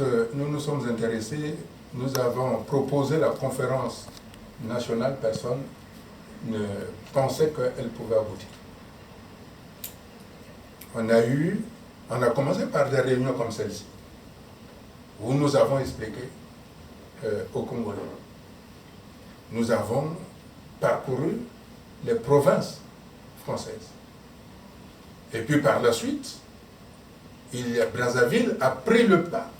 quand nous nous sommes intéressés, nous avons proposé la conférence nationale, personne ne pensait qu'elle pouvait aboutir. On a commencé par des réunions comme celle-ci, où nous avons expliqué aux Congolais. Nous avons parcouru les provinces françaises. Et puis par la suite, Brazzaville a pris le pas.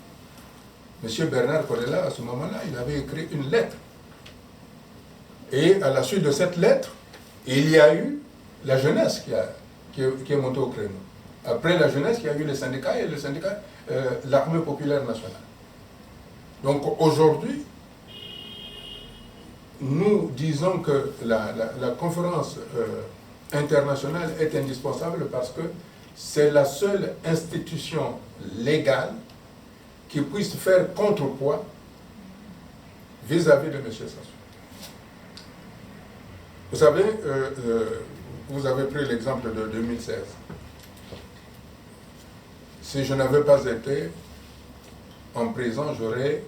M. Bernard Corella, à ce moment-là, il avait écrit une lettre. Et à la suite de cette lettre, il y a eu la jeunesse qui est montée au créneau. Après la jeunesse, il y a eu les syndicats et le syndicat, l'armée populaire nationale. Donc aujourd'hui, nous disons que la conférence internationale est indispensable parce que c'est la seule institution légale qui puisse faire contrepoids vis-à-vis de M. Sassou. Vous savez, vous avez pris l'exemple de 2016. Si je n'avais pas été en prison, j'aurais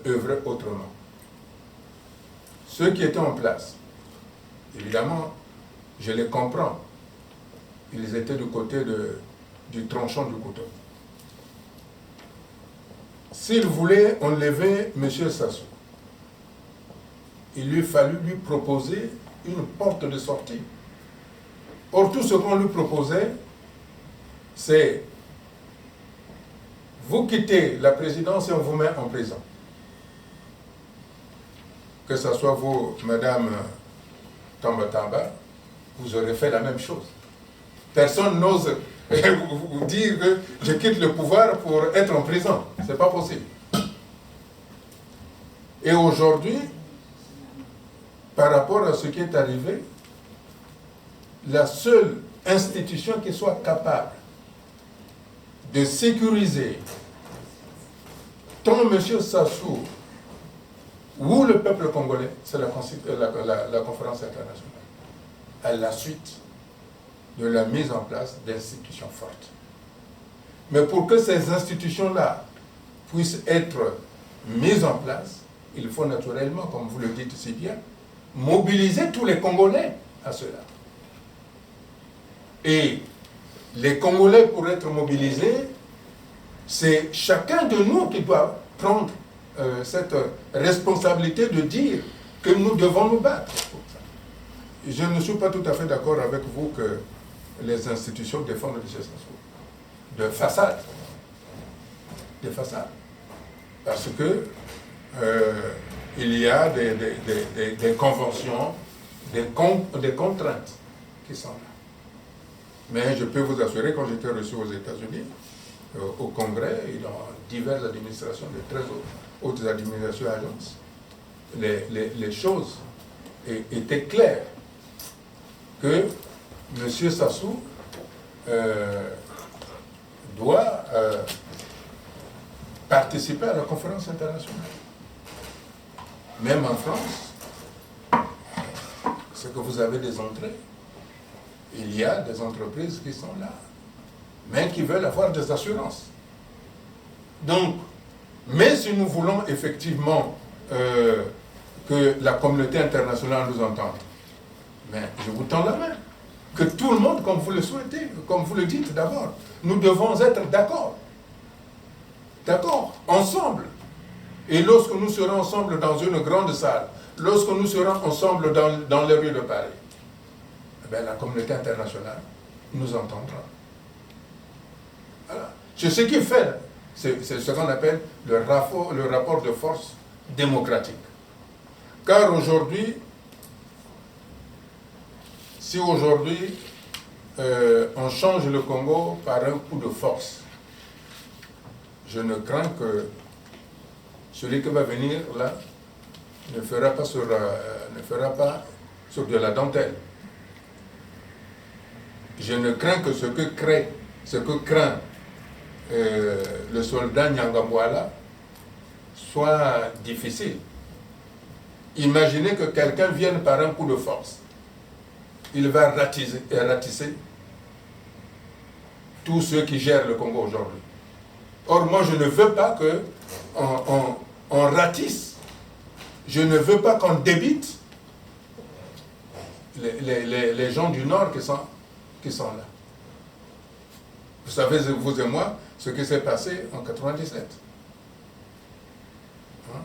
œuvré autrement. Ceux qui étaient en place, évidemment, je les comprends. Ils étaient du côté du tranchant du couteau. S'ils voulaient enlever M. Sassou, il lui fallut lui proposer une porte de sortie. Or, tout ce qu'on lui proposait, c'est vous quittez la présidence et on vous met en prison. Que ce soit vous, Madame Tamba Tamba, vous aurez fait la même chose. Personne n'ose vous dire que je quitte le pouvoir pour être en prison. Ce n'est pas possible. Et aujourd'hui, par rapport à ce qui est arrivé, la seule institution qui soit capable de sécuriser tant M. Sassou ou le peuple congolais, c'est la conférence internationale, à la suite de la mise en place d'institutions fortes. Mais pour que ces institutions-là puissent être mises en place, il faut naturellement, comme vous le dites si bien, mobiliser tous les Congolais à cela. Et les Congolais, pour être mobilisés, c'est chacun de nous qui doit prendre cette responsabilité de dire que nous devons nous battre pour ça. Je ne suis pas tout à fait d'accord avec vous que les institutions défendent M. Sassou. De façade. De façade. Parce que il y a des conventions, des contraintes qui sont là. Mais je peux vous assurer, quand j'étais reçu aux États-Unis, au Congrès et dans diverses administrations, de très hautes administrations et agences, les choses étaient claires que M. Sassou doit participer à la conférence internationale. Même en France, c'est que vous avez des entrées. Il y a des entreprises qui sont là, mais qui veulent avoir des assurances. Donc, mais si nous voulons effectivement que la communauté internationale nous entende, mais je vous tends la main. Que tout le monde, comme vous le souhaitez, comme vous le dites d'abord, nous devons être d'accord. D'accord, ensemble. Et lorsque nous serons ensemble dans une grande salle, lorsque nous serons ensemble dans les rues de Paris, eh bien, la communauté internationale nous entendra. Voilà. C'est ce qui fait, c'est ce qu'on appelle le rapport de force démocratique. Car aujourd'hui, si aujourd'hui on change le Congo par un coup de force, je ne crains que celui qui va venir là ne fera pas sur de la dentelle. Je ne crains que ce que craint le soldat Nyangabwala soit difficile. Imaginez que quelqu'un vienne par un coup de force. Il va ratisser tous ceux qui gèrent le Congo aujourd'hui. Or, moi, je ne veux pas qu'on ratisse, je ne veux pas qu'on débite les gens du Nord qui sont là. Vous savez, vous et moi, ce qui s'est passé en 97. Hein?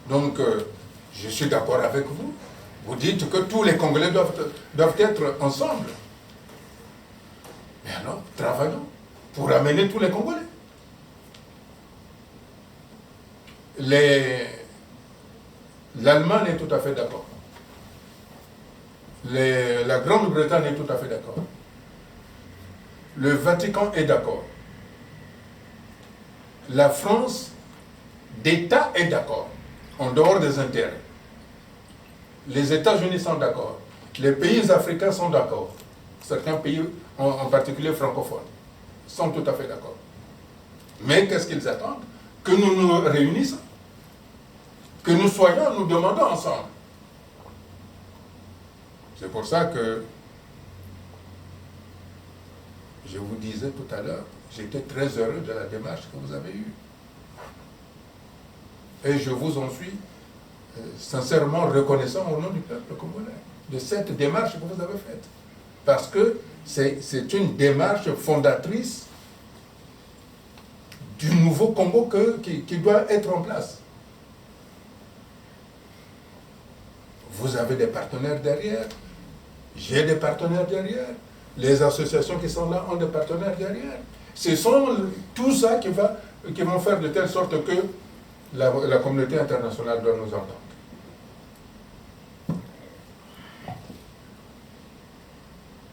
Donc, je suis d'accord avec vous. Vous dites que tous les Congolais doivent être ensemble. Mais alors, travaillons pour amener tous les Congolais. L'Allemagne est tout à fait d'accord. La Grande-Bretagne est tout à fait d'accord. Le Vatican est d'accord. La France d'État est d'accord, en dehors des intérêts. Les États-Unis sont d'accord. Les pays africains sont d'accord. Certains pays, en particulier francophones, sont tout à fait d'accord. Mais qu'est-ce qu'ils attendent? Que nous nous réunissions, que nous soyons, nous demandons ensemble. C'est pour ça que je vous disais tout à l'heure, j'étais très heureux de la démarche que vous avez eue. Et je vous en suis sincèrement reconnaissant au nom du peuple congolais de cette démarche que vous avez faite. Parce que c'est une démarche fondatrice du nouveau Congo qui doit être en place. Vous avez des partenaires derrière, j'ai des partenaires derrière, les associations qui sont là ont des partenaires derrière. Ce sont tout ça qui vont faire de telle sorte que la communauté internationale doit nous entendre.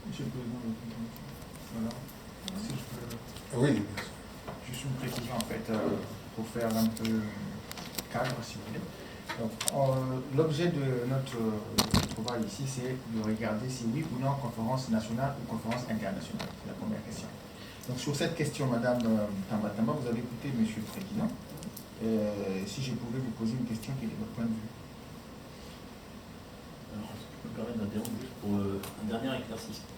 Monsieur le Président, voilà. Si je peux... Oui. Juste une précision en fait, pour faire un peu cadre si vous voulez. Donc, l'objet de notre travail ici, c'est de regarder si oui ou non conférence nationale ou conférence internationale. C'est la première question. Donc sur cette question, Madame Tambatamba, vous avez écouté Monsieur le Président. Si je pouvais vous poser une question, quel est votre point de vue? Alors, je me permets d'interrompre juste pour un dernier éclaircissement.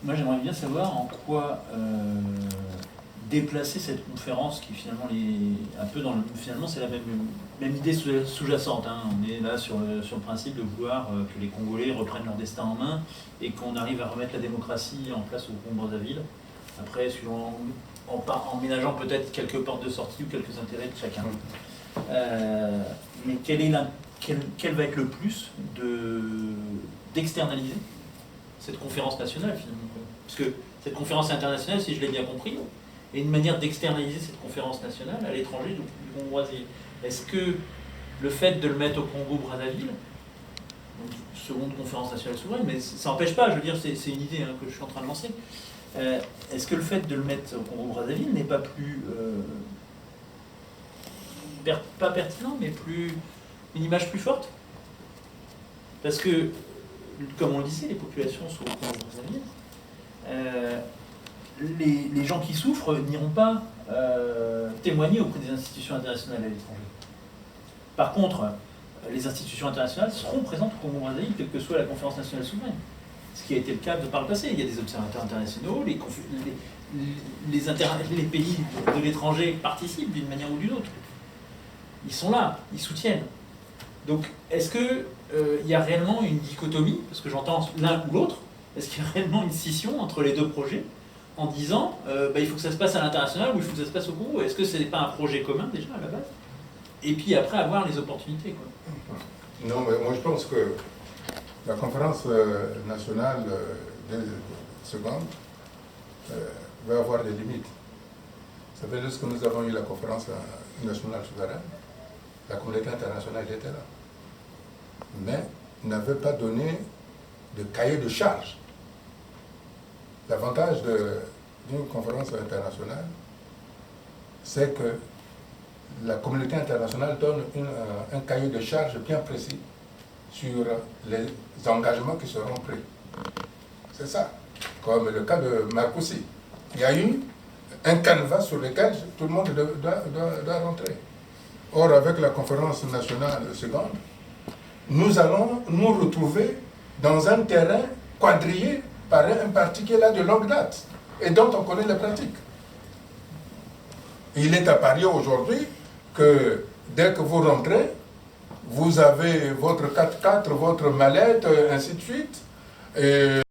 Moi, j'aimerais bien savoir en quoi déplacer cette conférence qui finalement est un peu dans le... Finalement, c'est la même idée sous-jacente. Hein. On est là sur le principe de vouloir que les Congolais reprennent leur destin en main et qu'on arrive à remettre la démocratie en place au Congo-Brazzaville. Après, en ménageant peut-être quelques portes de sortie ou quelques intérêts de chacun. Mais quel va être le plus d'externaliser cette conférence nationale finalement? Parce que cette conférence internationale, si je l'ai bien compris, est une manière d'externaliser cette conférence nationale à l'étranger du Congo-Brazzaville. Est-ce que le fait de le mettre au Congo-Brazzaville, donc seconde conférence nationale souveraine, mais ça n'empêche pas, je veux dire, c'est une idée que je suis en train de lancer, est-ce que le fait de le mettre au Congo-Brazzaville n'est pas plus... pas pertinent, mais une image plus forte? Parce que, comme on le disait, les populations sont au Congo-Brazzaville. Les gens qui souffrent n'iront pas témoigner auprès des institutions internationales à l'étranger. Par contre, les institutions internationales seront présentes au Congo-Brazzaville, quelle que soit la conférence nationale souveraine. Ce qui a été le cas par le passé. Il y a des observateurs internationaux, les pays de l'étranger participent d'une manière ou d'une autre. Ils sont là, ils soutiennent. Donc, est-ce qu'il y a réellement une dichotomie, parce que j'entends l'un ou l'autre, est-ce qu'il y a réellement une scission entre les deux projets, en disant il faut que ça se passe à l'international ou il faut que ça se passe au Congo? Est-ce que ce n'est pas un projet commun déjà à la base? Et puis après avoir les opportunités, quoi. Non, mais moi je pense que la conférence nationale de seconde va avoir des limites. Ça fait lorsque nous avons eu la conférence nationale souveraine, la communauté internationale était là, mais n'avait pas donné de cahier de charge. L'avantage d'une conférence internationale, c'est que la communauté internationale donne un cahier de charge bien précis sur les engagements qui seront pris. C'est ça. Comme le cas de Marcoussi. Il y a eu un canevas sur lequel tout le monde doit rentrer. Or, avec la conférence nationale seconde, nous allons nous retrouver dans un terrain quadrillé par un parti qui est là de longue date et dont on connaît les pratiques. Il est à parier aujourd'hui que dès que vous rentrez, vous avez votre 4x4, votre mallette, ainsi de suite. Et